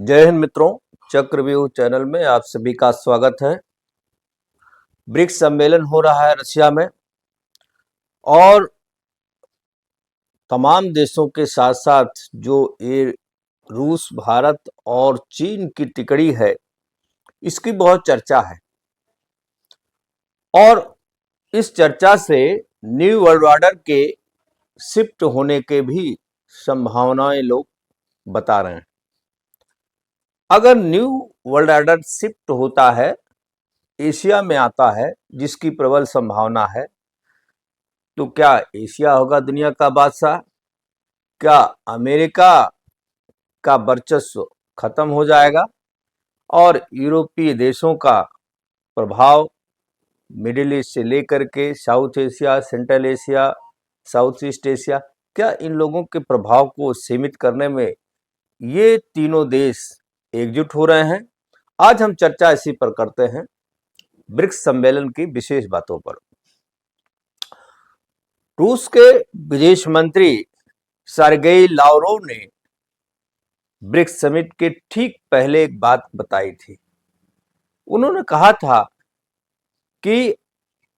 जय हिंद मित्रों, चक्रव्यूह चैनल में आप सभी का स्वागत है। ब्रिक्स सम्मेलन हो रहा है रशिया में और तमाम देशों के साथ साथ जो ये रूस, भारत और चीन की टिकड़ी है, इसकी बहुत चर्चा है और इस चर्चा से न्यू वर्ल्ड ऑर्डर के शिफ्ट होने के भी संभावनाएं लोग बता रहे हैं। अगर न्यू वर्ल्ड ऑर्डर शिफ्ट होता है, एशिया में आता है, जिसकी प्रबल संभावना है, तो क्या एशिया होगा दुनिया का बादशाह? क्या अमेरिका का वर्चस्व खत्म हो जाएगा और यूरोपीय देशों का प्रभाव मिडिल ईस्ट से लेकर के south Asia, central Asia, south east Asia, क्या इन लोगों के प्रभाव को सीमित करने में ये तीनों देश एकजुट हो रहे हैं? आज हम चर्चा इसी पर करते हैं, ब्रिक्स सम्मेलन की विशेष बातों पर। रूस के विदेश मंत्री सर्गेई लावरोव ने ब्रिक्स समिट के ठीक पहले एक बात बताई थी। उन्होंने कहा था कि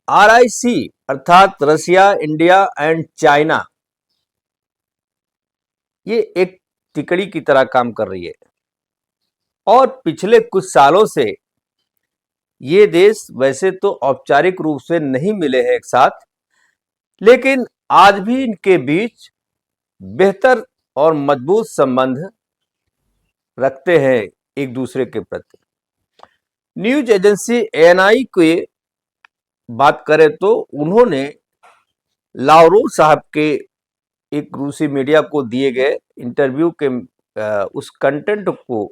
RIC अर्थात रशिया, इंडिया एंड चाइना ये एक टिकड़ी की तरह काम कर रही है और पिछले कुछ सालों से ये देश वैसे तो औपचारिक रूप से नहीं मिले हैं एक साथ, लेकिन आज भी इनके बीच बेहतर और मजबूत संबंध रखते हैं एक दूसरे के प्रति। न्यूज एजेंसी ANI की बात करें तो उन्होंने लावरोव साहब के एक रूसी मीडिया को दिए गए इंटरव्यू के उस कंटेंट को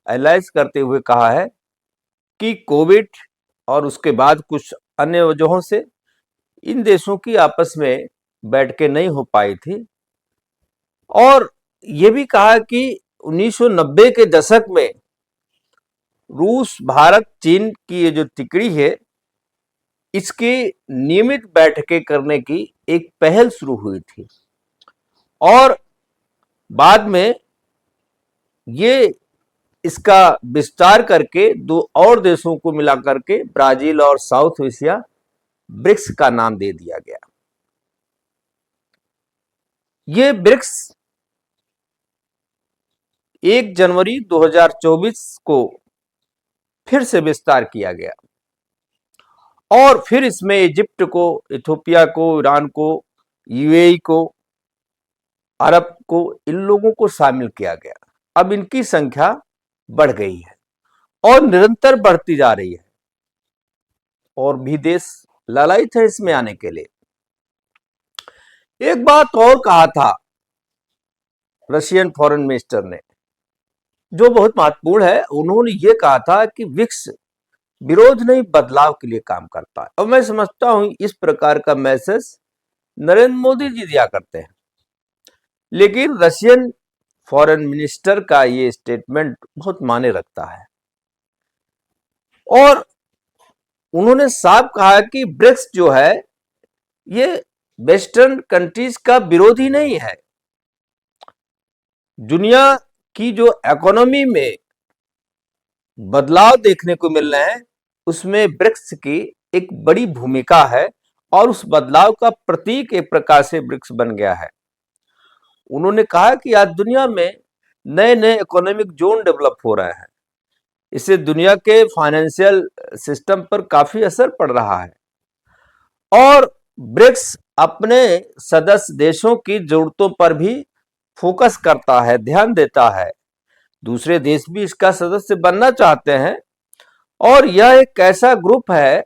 एनालाइज करते हुए कहा है कि कोविड और उसके बाद कुछ अन्य वजहों से इन देशों की आपस में बैठ के नहीं हो पाई थी और ये भी कहा कि 1990 के दशक में रूस, भारत, चीन की ये जो टिकड़ी है, इसकी नियमित बैठकें करने की एक पहल शुरू हुई थी और बाद में ये इसका विस्तार करके दो और देशों को मिला करके ब्राजील और साउथ एशिया ब्रिक्स का नाम दे दिया गया। ये ब्रिक्स 1 जनवरी 2024 को फिर से विस्तार किया गया और फिर इसमें इजिप्ट को, इथियोपिया को, ईरान को, UAE को, अरब को, इन लोगों को शामिल किया गया। अब इनकी संख्या बढ़ गई है और निरंतर बढ़ती जा रही है और भी देश लालायित है इसमें आने के लिए। एक बात और कहा था रशियन फॉरेन मिनिस्टर ने, जो बहुत महत्वपूर्ण है। उन्होंने ये कहा था कि ब्रिक्स विरोध नहीं, बदलाव के लिए काम करता है और मैं समझता हूं इस प्रकार का मैसेज नरेंद्र मोदी जी दिया करते हैं, लेकिन रशियन फॉरेन मिनिस्टर का ये स्टेटमेंट बहुत मायने रखता है और उन्होंने साफ कहा कि ब्रिक्स जो है ये वेस्टर्न कंट्रीज का विरोधी नहीं है। दुनिया की जो इकोनॉमी में बदलाव देखने को मिल रहे हैं, उसमें ब्रिक्स की एक बड़ी भूमिका है और उस बदलाव का प्रतीक एक प्रकार से ब्रिक्स बन गया है। उन्होंने कहा कि आज दुनिया में नए नए इकोनॉमिक जोन डेवलप हो रहे हैं, इससे दुनिया के फाइनेंशियल सिस्टम पर काफी असर पड़ रहा है और ब्रिक्स अपने सदस्य देशों की जरूरतों पर भी फोकस करता है, ध्यान देता है। दूसरे देश भी इसका सदस्य बनना चाहते हैं और यह एक ऐसा ग्रुप है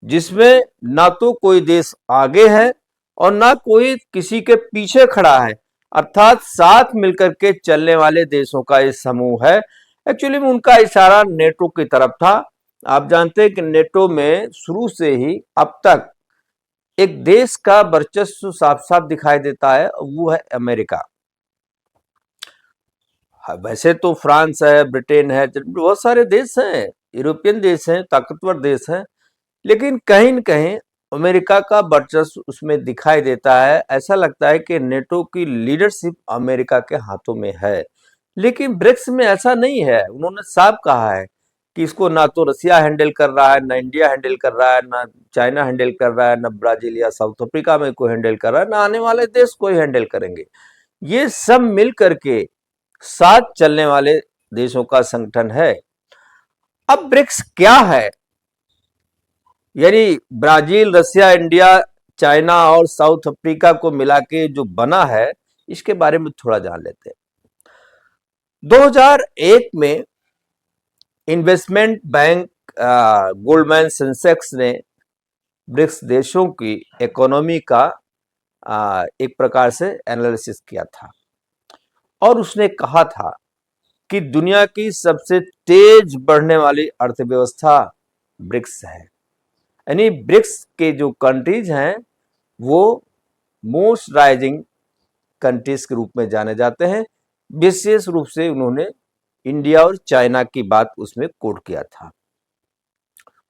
जिसमें ना तो कोई देश आगे है और ना कोई किसी के पीछे खड़ा है, अर्थात साथ मिलकर के चलने वाले देशों का ये समूह है। एक्चुअली में उनका इशारा नेटो की तरफ था। आप जानते हैं कि नेटो में शुरू से ही अब तक एक देश का वर्चस्व साफ साफ दिखाई देता है, वो है अमेरिका। वैसे तो फ्रांस है, ब्रिटेन है, बहुत सारे देश हैं, यूरोपियन देश हैं, ताकतवर देश हैं, लेकिन कहीं न कहीं अमेरिका का वर्चस्व उसमें दिखाई देता है। ऐसा लगता है कि नेटो की लीडरशिप अमेरिका के हाथों में है, लेकिन ब्रिक्स में ऐसा नहीं है। उन्होंने साफ कहा है कि इसको ना तो रसिया हैंडल कर रहा है, ना इंडिया हैंडल कर रहा है, ना चाइना हैंडल कर रहा है, ना ब्राजील या साउथ अफ्रीका में कोई हैंडल कर रहा है, ना आने वाले देश कोई हैंडल करेंगे। ये सब मिल करके साथ चलने वाले देशों का संगठन है। अब ब्रिक्स क्या है, यानी ब्राजील, रसिया, इंडिया, चाइना और साउथ अफ्रीका को मिला के जो बना है, इसके बारे में थोड़ा जान लेते हैं। 2001 में इन्वेस्टमेंट बैंक गोल्डमैन सैच्स ने ब्रिक्स देशों की इकोनॉमी का एक प्रकार से एनालिसिस किया था और उसने कहा था कि दुनिया की सबसे तेज बढ़ने वाली अर्थव्यवस्था ब्रिक्स है। यानी ब्रिक्स के जो कंट्रीज हैं वो मोस्ट राइजिंग कंट्रीज के रूप में जाने जाते हैं। विशेष रूप से उन्होंने इंडिया और चाइना की बात उसमें कोट किया था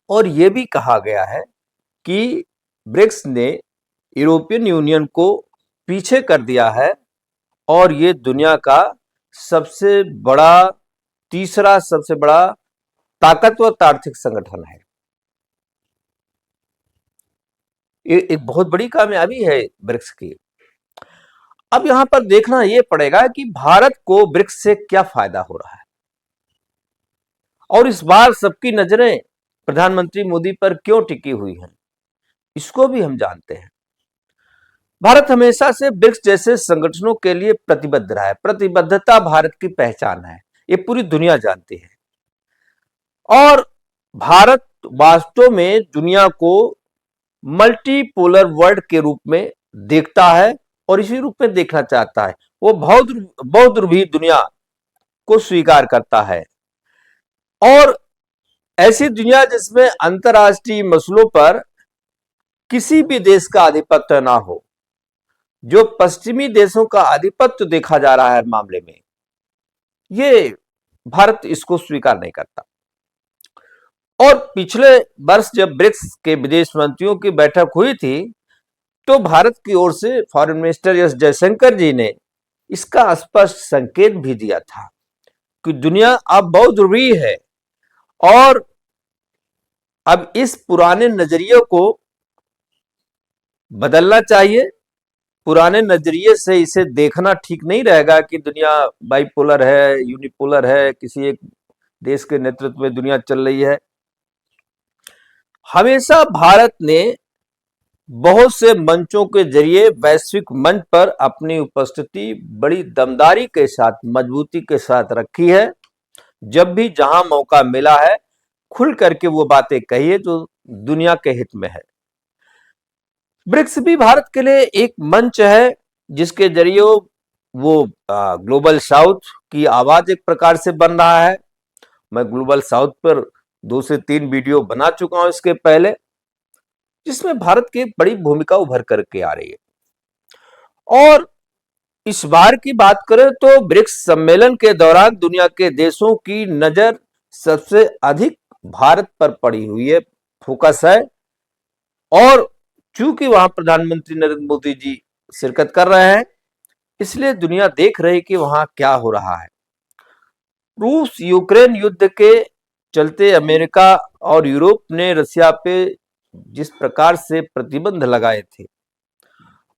और यह भी कहा गया है कि ब्रिक्स ने यूरोपियन यूनियन को पीछे कर दिया है और ये दुनिया का सबसे बड़ा, तीसरा सबसे बड़ा ताकतवर आर्थिक संगठन है। ये एक बहुत बड़ी कामयाबी है ब्रिक्स की। अब यहां पर देखना यह पड़ेगा कि भारत को ब्रिक्स से क्या फायदा हो रहा है और इस बार सबकी नजरें प्रधानमंत्री मोदी पर क्यों टिकी हुई हैं, इसको भी हम जानते हैं। भारत हमेशा से ब्रिक्स जैसे संगठनों के लिए प्रतिबद्ध रहा है। प्रतिबद्धता भारत की पहचान है, ये पूरी दुनिया जानती है। और भारत वास्तव में दुनिया को मल्टीपोलर वर्ल्ड के रूप में देखता है और इसी रूप में देखना चाहता है। वो बहुध्रुवी दुनिया को स्वीकार करता है और ऐसी दुनिया जिसमें अंतरराष्ट्रीय मसलों पर किसी भी देश का आधिपत्य ना हो। जो पश्चिमी देशों का आधिपत्य देखा जा रहा है मामले में, ये भारत इसको स्वीकार नहीं करता। और पिछले वर्ष जब ब्रिक्स के विदेश मंत्रियों की बैठक हुई थी तो भारत की ओर से फॉरेन मिनिस्टर एस जयशंकर जी ने इसका स्पष्ट संकेत भी दिया था कि दुनिया अब बहुध्रुवीय है और अब इस पुराने नजरिए को बदलना चाहिए। पुराने नजरिए से इसे देखना ठीक नहीं रहेगा कि दुनिया बाइपोलर है, यूनिपोलर है, किसी एक देश के नेतृत्व में दुनिया चल रही है। हमेशा भारत ने बहुत से मंचों के जरिए वैश्विक मंच पर अपनी उपस्थिति बड़ी दमदारी के साथ, मजबूती के साथ रखी है। जब भी जहां मौका मिला है खुल करके वो बातें कही है जो दुनिया के हित में है। ब्रिक्स भी भारत के लिए एक मंच है जिसके जरिए वो ग्लोबल साउथ की आवाज एक प्रकार से बन रहा है। मैं ग्लोबल साउथ पर 2 से 3 वीडियो बना चुका हूं इसके पहले, जिसमें भारत की बड़ी भूमिका उभर करके आ रही है। और इस बार की बात करें तो ब्रिक्स सम्मेलन के दौरान दुनिया के देशों की नजर सबसे अधिक भारत पर पड़ी हुई है, फोकस है। और चूंकि वहां प्रधानमंत्री नरेंद्र मोदी जी शिरकत कर रहे हैं, इसलिए दुनिया देख रही कि वहां क्या हो रहा है। रूस यूक्रेन युद्ध के चलते अमेरिका और यूरोप ने रसिया पे जिस प्रकार से प्रतिबंध लगाए थे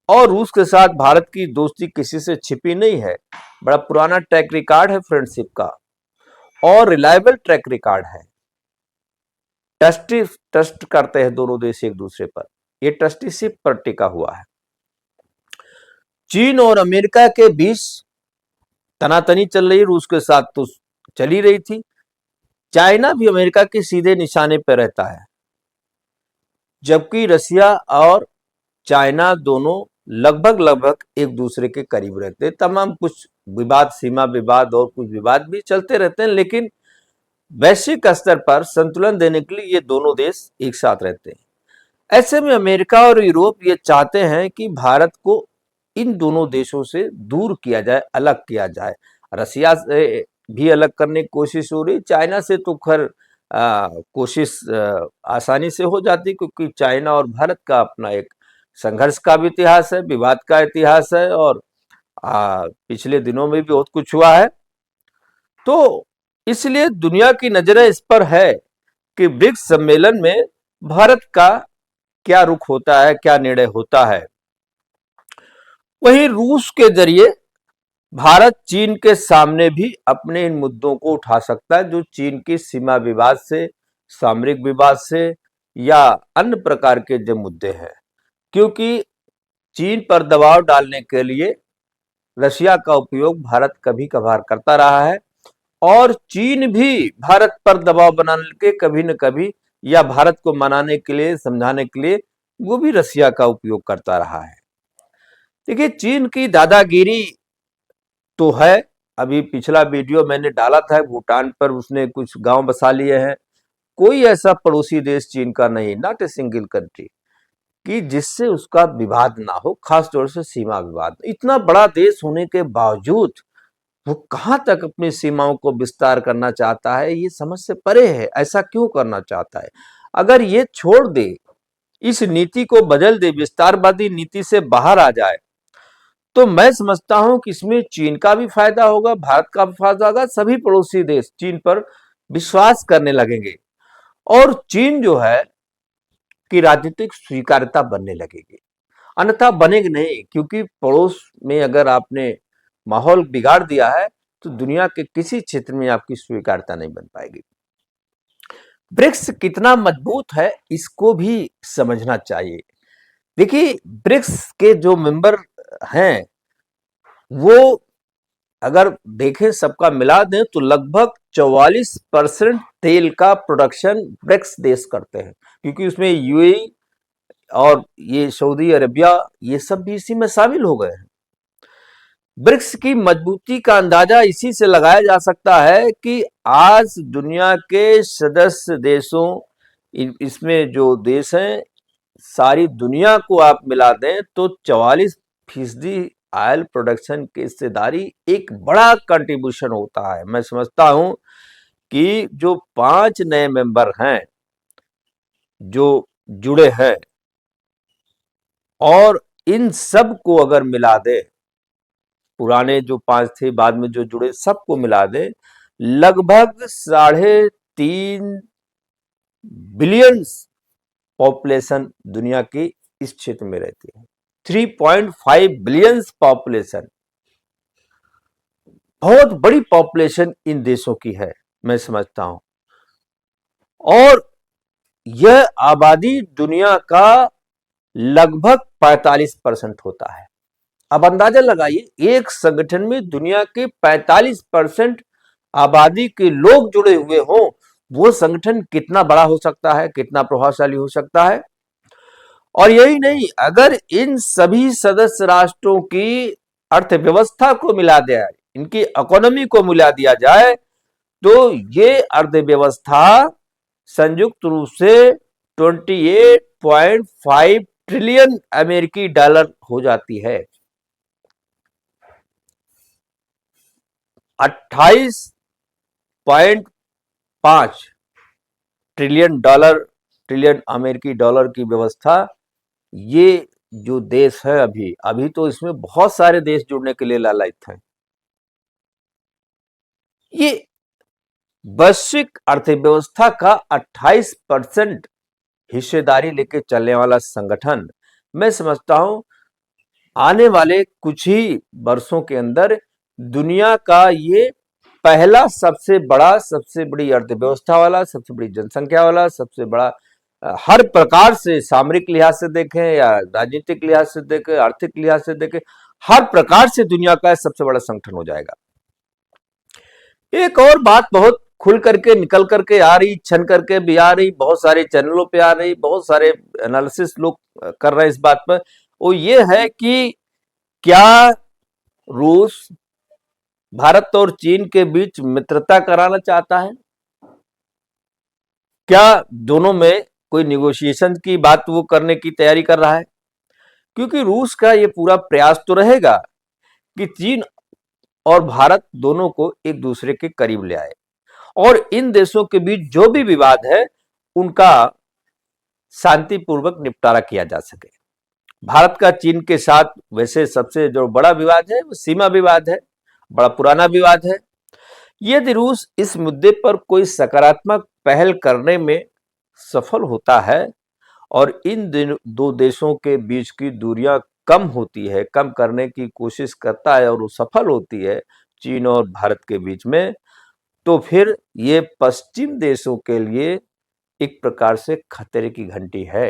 और रूस के साथ भारत की दोस्ती किसी से छिपी नहीं है। बड़ा पुराना ट्रैक रिकॉर्ड है फ्रेंडशिप का और रिलायबल ट्रैक रिकॉर्ड है। ट्रस्ट करते हैं दोनों देश एक दूसरे पर, ये ट्रस्टीशिप पर टिका हुआ है। चीन और अमेरिका के बीच तनातनी चल रही, रूस के साथ तो चली रही थी। चाइना भी अमेरिका के सीधे निशाने पर रहता है, जबकि रसिया और चाइना दोनों लगभग एक दूसरे के करीब रहते हैं। तमाम कुछ विवाद, सीमा विवाद और कुछ विवाद भी चलते रहते हैं, लेकिन वैश्विक स्तर पर संतुलन देने के लिए ये दोनों देश एक साथ रहते हैं। ऐसे में अमेरिका और यूरोप ये चाहते हैं कि भारत को इन दोनों देशों से दूर किया जाए, अलग किया जाए। रसिया से भी अलग करने की कोशिश हो रही, चाइना से तो खैर कोशिश आसानी से हो जाती, क्योंकि चाइना और भारत का अपना एक संघर्ष का भी इतिहास है, विवाद का इतिहास है और पिछले दिनों में भी बहुत कुछ हुआ है। तो इसलिए दुनिया की नजरें इस पर है कि ब्रिक्स सम्मेलन में भारत का क्या रुख होता है, क्या निर्णय होता है। वहीं रूस के जरिए भारत चीन के सामने भी अपने इन मुद्दों को उठा सकता है, जो चीन की सीमा विवाद से, सामरिक विवाद से या अन्य प्रकार के जो मुद्दे हैं। क्योंकि चीन पर दबाव डालने के लिए रशिया का उपयोग भारत कभी कभार करता रहा है, और चीन भी भारत पर दबाव बनाने के कभी न कभी या भारत को मनाने के लिए, समझाने के लिए वो भी रशिया का उपयोग करता रहा है। देखिए, चीन की दादागिरी तो है। अभी पिछला वीडियो मैंने डाला था, भूटान पर उसने कुछ गांव बसा लिए हैं। कोई ऐसा पड़ोसी देश चीन का नहीं, नॉट ए सिंगल कंट्री, कि जिससे उसका विवाद ना हो, खास तौर से सीमा विवाद। इतना बड़ा देश होने के बावजूद वो कहां तक अपनी सीमाओं को विस्तार करना चाहता है, ये समझ से परे है। ऐसा क्यों करना चाहता है? अगर ये छोड़ दे, इस नीति को बदल दे, विस्तारवादी नीति से बाहर आ जाए, तो मैं समझता हूं कि इसमें चीन का भी फायदा होगा, भारत का भी फायदा होगा। सभी पड़ोसी देश चीन पर विश्वास करने लगेंगे और चीन जो है कि राजनीतिक स्वीकार्यता बनने लगेगी। अन्यथा बनेगी नहीं, क्योंकि पड़ोस में अगर आपने माहौल बिगाड़ दिया है तो दुनिया के किसी क्षेत्र में आपकी स्वीकार्यता नहीं बन पाएगी। ब्रिक्स कितना मजबूत है, इसको भी समझना चाहिए। देखिए, ब्रिक्स के जो मेंबर हैं, वो अगर देखें, सबका मिला दें तो लगभग 44% तेल का प्रोडक्शन ब्रिक्स देश करते हैं, क्योंकि उसमें यूएई और ये सऊदी अरेबिया, ये सब भी इसी में शामिल हो गए हैं। ब्रिक्स की मजबूती का अंदाजा इसी से लगाया जा सकता है कि आज दुनिया के सदस्य देशों, इसमें जो देश हैं, सारी दुनिया को आप मिला दें तो 44% ऑयल प्रोडक्शन की हिस्सेदारी एक बड़ा कंट्रीब्यूशन होता है। मैं समझता हूं कि जो 5 नए मेंबर हैं जो जुड़े हैं, और इन सब को अगर मिला दे, पुराने जो 5 थे, बाद में जो जुड़े, सबको मिला दे, लगभग 3.5 बिलियन पॉपुलेशन दुनिया की इस क्षेत्र में रहती है। 3.5 बिलियन पॉपुलेशन, बहुत बड़ी पॉपुलेशन इन देशों की है, मैं समझता हूं। और यह आबादी दुनिया का लगभग 45% होता है। अब अंदाजा लगाइए, एक संगठन में दुनिया के 45% आबादी के लोग जुड़े हुए हों, वो संगठन कितना बड़ा हो सकता है, कितना प्रभावशाली हो सकता है। और यही नहीं, अगर इन सभी सदस्य राष्ट्रों की अर्थव्यवस्था को मिला दिया जाए, इनकी इकोनॉमी को मिला दिया जाए, तो ये अर्थव्यवस्था संयुक्त रूप से 28.5 ट्रिलियन अमेरिकी डॉलर हो जाती है। 28.5 ट्रिलियन अमेरिकी डॉलर की व्यवस्था, ये जो देश है, अभी तो इसमें बहुत सारे देश जुड़ने के लिए लालायित हैं। ये वैश्विक अर्थव्यवस्था का 28% हिस्सेदारी लेके चलने वाला संगठन, मैं समझता हूं आने वाले कुछ ही वर्षों के अंदर दुनिया का ये पहला सबसे बड़ी अर्थव्यवस्था वाला, सबसे बड़ी जनसंख्या वाला, सबसे बड़ा हर प्रकार से, सामरिक लिहाज से देखें या राजनीतिक लिहाज से देखें, आर्थिक लिहाज से देखें, हर प्रकार से दुनिया का सबसे बड़ा संगठन हो जाएगा। एक और बात बहुत खुल करके निकल करके आ रही, छन करके भी आ रही, बहुत सारे चैनलों पे आ रही, बहुत सारे एनालिसिस लोग कर रहे हैं इस बात पर, वो ये है कि क्या रूस भारत और चीन के बीच मित्रता कराना चाहता है? क्या दोनों में कोई निगोशिएशन की बात वो करने की तैयारी कर रहा है? क्योंकि रूस का ये पूरा प्रयास तो रहेगा कि चीन और भारत दोनों को एक दूसरे के करीब ले आए और इन देशों के बीच जो भी विवाद है उनका शांतिपूर्वक निपटारा किया जा सके। भारत का चीन के साथ वैसे सबसे जो बड़ा विवाद है वो सीमा विवाद है, बड़ा पुराना विवाद है। यदि रूस इस मुद्दे पर कोई सकारात्मक पहल करने में सफल होता है और इन दो देशों के बीच की दूरियां कम होती है, कम करने की कोशिश करता है और वो सफल होती है चीन और भारत के बीच में, तो फिर ये पश्चिम देशों के लिए एक प्रकार से खतरे की घंटी है।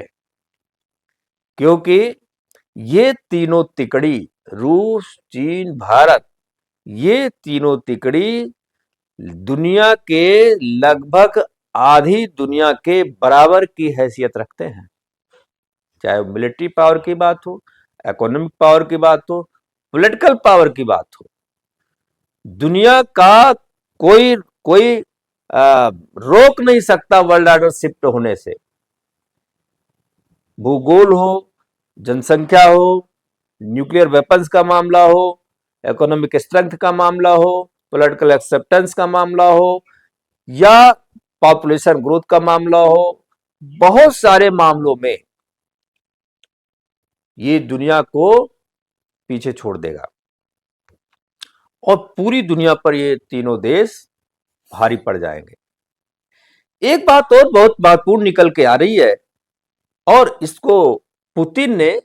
क्योंकि ये तीनों तिकड़ी, रूस, चीन, भारत, ये तीनों तिकड़ी दुनिया के लगभग आधी दुनिया के बराबर की हैसियत रखते हैं। चाहे वो मिलिट्री पावर की बात हो, इकोनॉमिक पावर की बात हो, पॉलिटिकल पावर की बात हो, दुनिया का कोई कोई रोक नहीं सकता वर्ल्ड ऑर्डर शिफ्ट होने से। भूगोल हो, जनसंख्या हो, न्यूक्लियर वेपन्स का मामला हो, इकोनॉमिक स्ट्रेंथ का मामला हो, पॉलिटिकल एक्सेप्टेंस का मामला हो, या पॉपुलेशन ग्रोथ का मामला हो, बहुत सारे मामलों में ये दुनिया को पीछे छोड़ देगा और पूरी दुनिया पर ये तीनों देश भारी पड़ जाएंगे। एक बात और बहुत महत्वपूर्ण निकल के आ रही है, और इसको पुतिन ने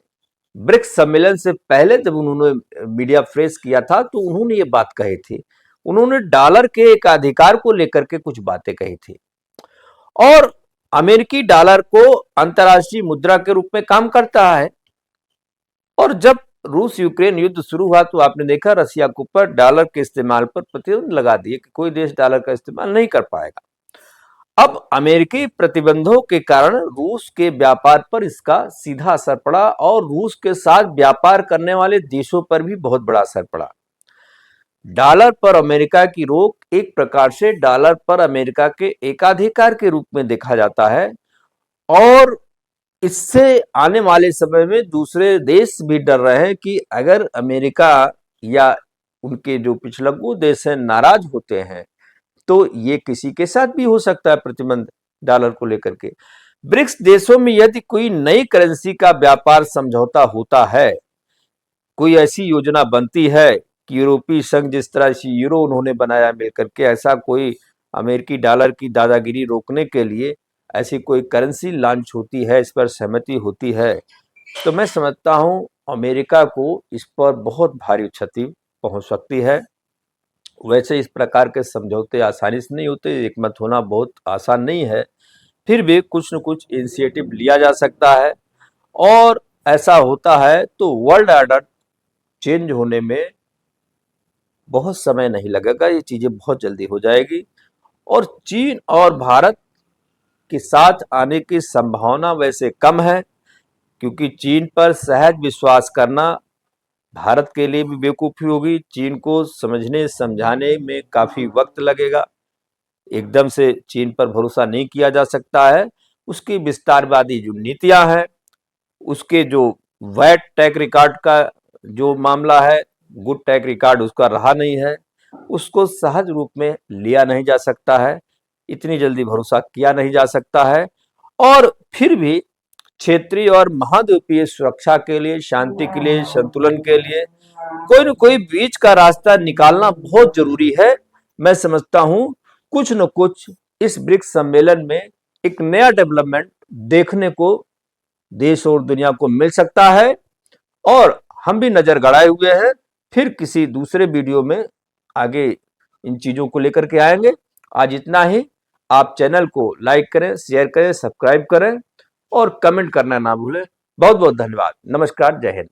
ब्रिक्स सम्मेलन से पहले जब उन्होंने मीडिया फ्रेश किया था तो उन्होंने ये बात कही थी। उन्होंने डॉलर के एक अधिकार को लेकर के कुछ बातें कही थी, और अमेरिकी डॉलर को अंतर्राष्ट्रीय मुद्रा के रूप में काम करता है। और जब रूस यूक्रेन युद्ध शुरू हुआ तो आपने देखा रसिया के ऊपर डॉलर के इस्तेमाल पर प्रतिबंध लगा दिए कि कोई देश डॉलर का इस्तेमाल नहीं कर पाएगा। अब अमेरिकी प्रतिबंधों के कारण रूस के व्यापार पर इसका सीधा असर पड़ा और रूस के साथ व्यापार करने वाले देशों पर भी बहुत बड़ा असर पड़ा। डॉलर पर अमेरिका की रोक एक प्रकार से डॉलर पर अमेरिका के एकाधिकार के रूप में देखा जाता है, और इससे आने वाले समय में दूसरे देश भी डर रहे हैं कि अगर अमेरिका या उनके जो पिछलग्गू देश हैं नाराज होते हैं तो ये किसी के साथ भी हो सकता है प्रतिबंध डॉलर को लेकर के। ब्रिक्स देशों में यदि कोई नई करेंसी का व्यापार समझौता होता है, कोई ऐसी योजना बनती है कि यूरोपीय संघ जिस तरह से यूरो उन्होंने बनाया मिलकर के, ऐसा कोई अमेरिकी डॉलर की दादागिरी रोकने के लिए ऐसी कोई करेंसी लॉन्च होती है, इस पर सहमति होती है, तो मैं समझता हूं अमेरिका को इस पर बहुत भारी क्षति पहुंच सकती है। वैसे इस प्रकार के समझौते आसानी से नहीं होते, एकमत होना बहुत आसान नहीं है, फिर भी कुछ न कुछ इनिशिएटिव लिया जा सकता है, और ऐसा होता है तो वर्ल्ड ऑर्डर चेंज होने में बहुत समय नहीं लगेगा, ये चीजें बहुत जल्दी हो जाएगी। और चीन और भारत के साथ आने की संभावना वैसे कम है, क्योंकि चीन पर सहज विश्वास करना भारत के लिए भी बेवकूफ़ी होगी। चीन को समझने समझाने में काफ़ी वक्त लगेगा, एकदम से चीन पर भरोसा नहीं किया जा सकता है। उसकी विस्तारवादी जो नीतियां हैं, उसके जो वैट ट्रैक रिकॉर्ड का जो मामला है, गुड ट्रैक रिकॉर्ड उसका रहा नहीं है, उसको सहज रूप में लिया नहीं जा सकता है, इतनी जल्दी भरोसा किया नहीं जा सकता है। और फिर भी क्षेत्रीय और महाद्वीपीय सुरक्षा के लिए, शांति के लिए, संतुलन के लिए कोई न कोई बीच का रास्ता निकालना बहुत जरूरी है। मैं समझता हूं कुछ न कुछ इस ब्रिक्स सम्मेलन में एक नया डेवलपमेंट देखने को देश और दुनिया को मिल सकता है, और हम भी नजर गड़ाए हुए हैं। फिर किसी दूसरे वीडियो में आगे इन चीजों को लेकर के आएंगे। आज इतना ही। आप चैनल को लाइक करें, शेयर करें, सब्सक्राइब करें और कमेंट करना ना भूलें। बहुत बहुत धन्यवाद। नमस्कार, जय हिंद।